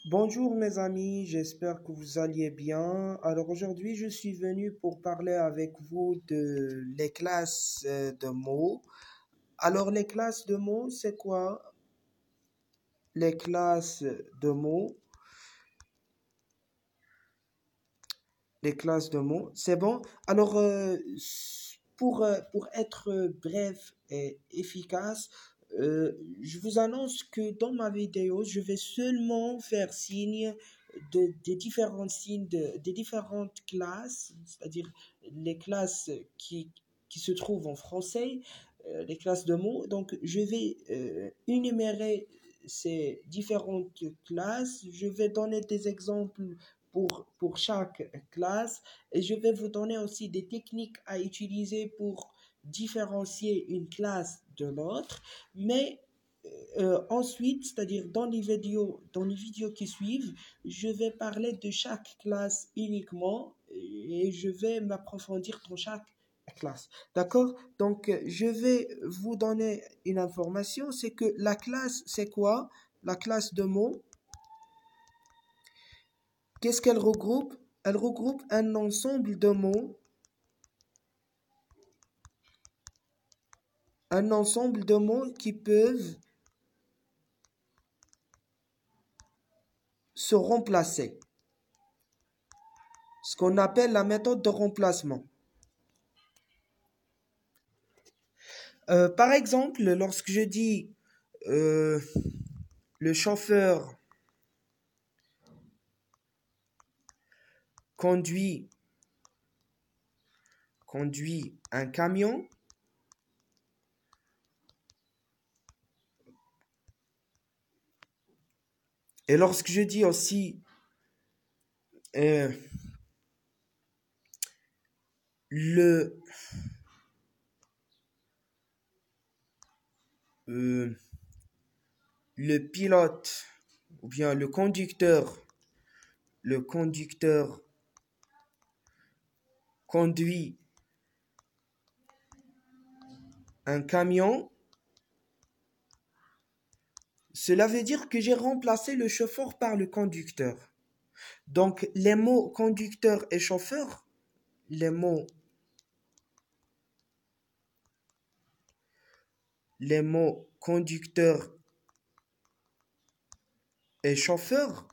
Bonjour mes amis, j'espère que vous alliez bien. Alors aujourd'hui, je suis venu pour parler avec vous de les classes de mots. Alors les classes de mots, c'est quoi? Les classes de mots, les classes de mots, c'est bon? Alors pour être bref et efficace, je vous annonce que dans ma vidéo, je vais seulement faire signe des différents signes des différentes classes, c'est-à-dire les classes qui se trouvent en français, les classes de mots. Donc, je vais énumérer ces différentes classes. Je vais donner des exemples pour chaque classe et je vais vous donner aussi des techniques à utiliser pour différencier une classe de l'autre. Mais ensuite, c'est-à-dire dans les vidéos qui suivent, je vais parler de chaque classe uniquement et je vais m'approfondir dans chaque classe. D'accord? Donc, je vais vous donner une information, c'est que la classe, c'est quoi? La classe de mots, qu'est-ce qu'elle regroupe? Elle regroupe un ensemble de mots qui peuvent se remplacer. Ce qu'on appelle la méthode de remplacement. Par exemple, lorsque je dis euh, le chauffeur conduit, conduit un camion, et lorsque je dis aussi euh, le, euh, le pilote ou bien le conducteur conduit un camion, cela veut dire que j'ai remplacé le chauffeur par le conducteur. Donc, les mots conducteur et chauffeur, les mots conducteur et chauffeur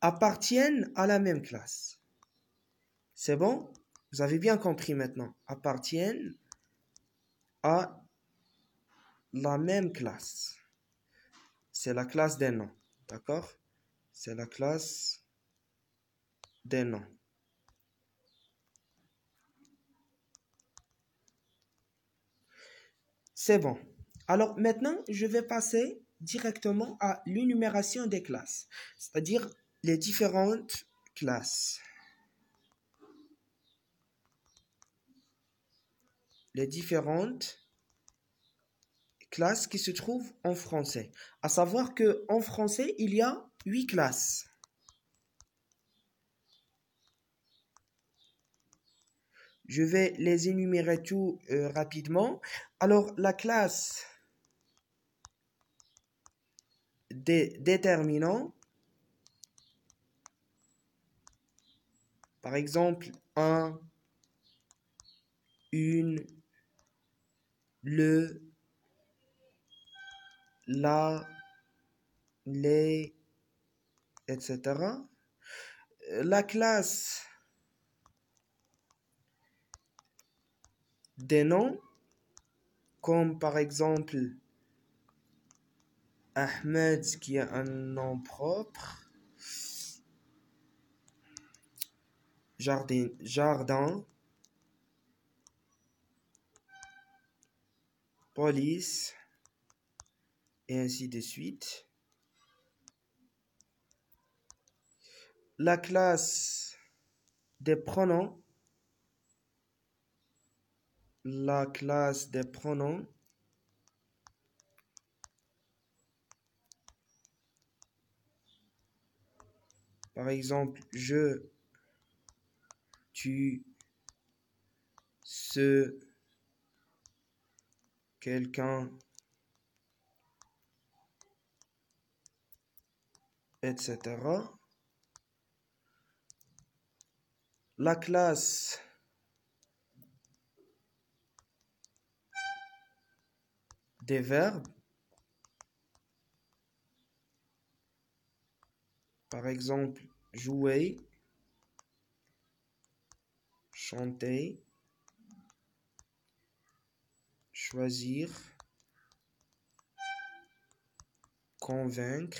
appartiennent à la même classe. C'est bon? Vous avez bien compris maintenant. Appartiennent à la même classe. C'est la classe des noms. D'accord? C'est la classe des noms. C'est bon. Alors maintenant, je vais passer directement à l'énumération des classes, c'est-à-dire les différentes classes. Les différentes classes qui se trouvent en français. À savoir que en français, il y a 8 classes. Je vais les énumérer tout rapidement. Alors, la classe des déterminants, par exemple, un, une, le, la, les, etc. La classe des noms, comme par exemple Ahmed qui a un nom propre, jardin, police, et ainsi de suite. La classe des pronoms, la classe des pronoms, par exemple, je, tu, ce, quelqu'un, etc. La classe des verbes, par exemple, jouer, chanter, choisir, convaincre,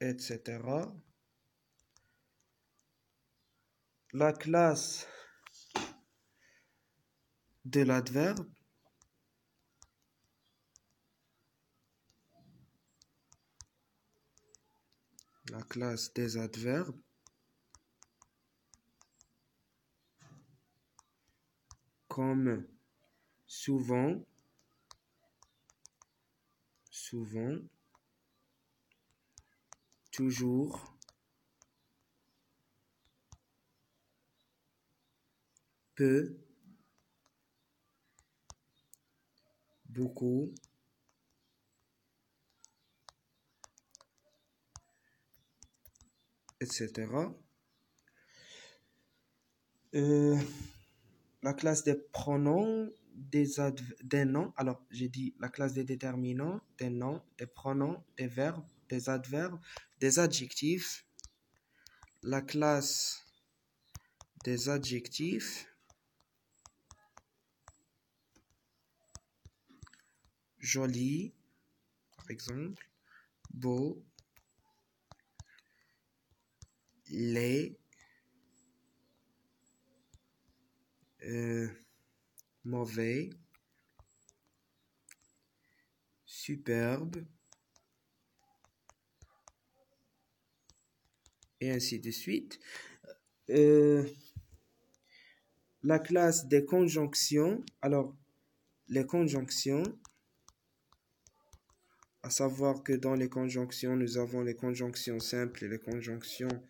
etc. La classe de l'adverbe, la classe des adverbes, comme souvent, souvent, toujours, peu, beaucoup, etc. La classe des pronoms, des noms. Alors, j'ai dit la classe des déterminants, des noms, des pronoms, des verbes, des adverbes, des adjectifs. La classe des adjectifs. Joli, par exemple. Beau. Laid. Mauvais. Superbe. Et ainsi de suite. La classe des conjonctions. Alors, les conjonctions, à savoir que dans les conjonctions, nous avons les conjonctions simples et les conjonctions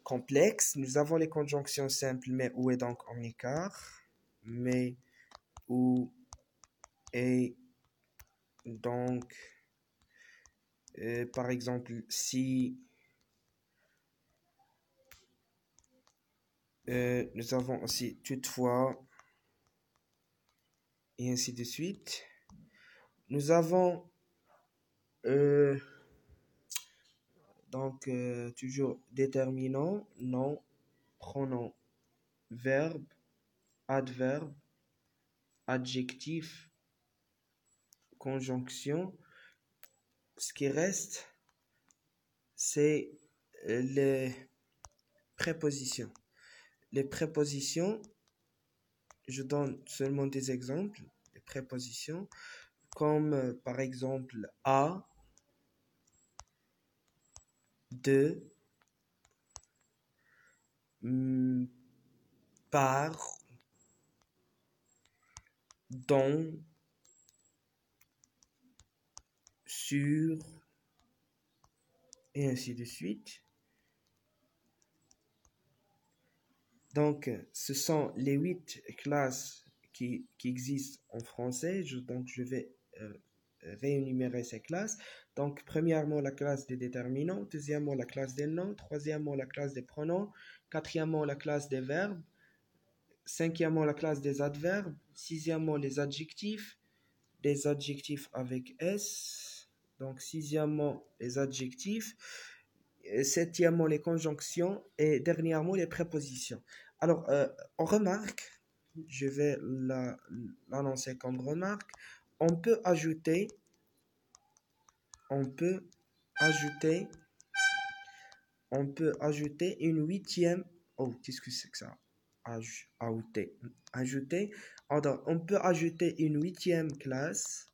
complexes. Nous avons les conjonctions simples, mais où est donc en écart, mais où est donc, par exemple, si nous avons aussi toutefois, et ainsi de suite. Nous avons donc toujours déterminant, nom, pronom, verbe, adverbe, adjectif, conjonction. Ce qui reste, c'est les prépositions. Les prépositions, je donne seulement des exemples. Les prépositions, comme par exemple à, de, par, dont, sur, et ainsi de suite. Donc, ce sont les 8 classes qui existent en français. Donc, je vais réénumérer ces classes. Donc, premièrement, la classe des déterminants. Deuxièmement, la classe des noms. Troisièmement, la classe des pronoms. Quatrièmement, la classe des verbes. Cinquièmement, la classe des adverbes. Sixièmement, les adjectifs. Des adjectifs avec S. Donc, sixièmement, les adjectifs. Septièmement, les conjonctions. Et dernièrement, les prépositions. Alors, on remarque, je vais l'annoncer comme remarque, on peut ajouter une huitième. Oh, qu'est-ce que c'est que ça? Ajouter. Alors, on peut ajouter une huitième classe.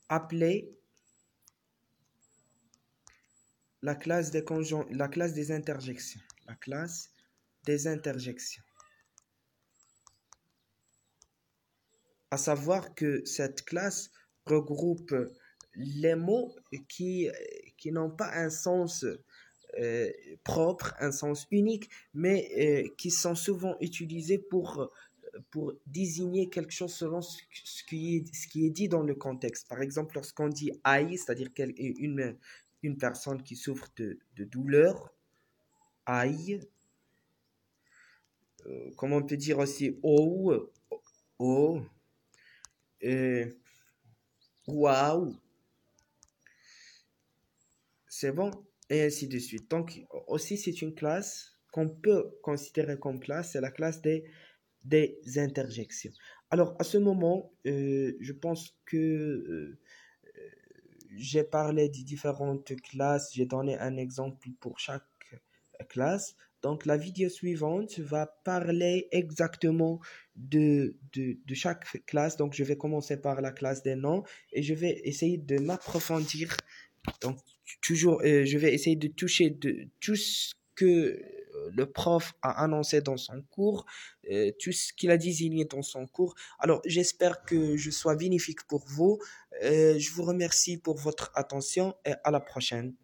Appelée la classe des interjections. La classe des interjections. À savoir que cette classe regroupe les mots qui qui n'ont pas un sens propre, un sens unique, mais qui sont souvent utilisés pour désigner quelque chose selon ce qui est dit dans le contexte. Par exemple, lorsqu'on dit aïe, c'est-à-dire une personne qui souffre de douleur, aïe, comme on peut dire aussi oh, euh, waouh, c'est bon, et ainsi de suite. Donc, aussi, c'est une classe qu'on peut considérer comme classe, c'est la classe des interjections. Alors, à ce moment, je pense que j'ai parlé des différentes classes, j'ai donné un exemple pour chaque classe. Donc, la vidéo suivante va parler exactement de chaque classe. Donc, je vais commencer par la classe des noms et je vais essayer de m'approfondir. Donc, toujours, je vais essayer de toucher de tout ce que le prof a annoncé dans son cours, tout ce qu'il a désigné dans son cours. Alors, j'espère que je sois bénéfique pour vous. Je vous remercie pour votre attention et à la prochaine.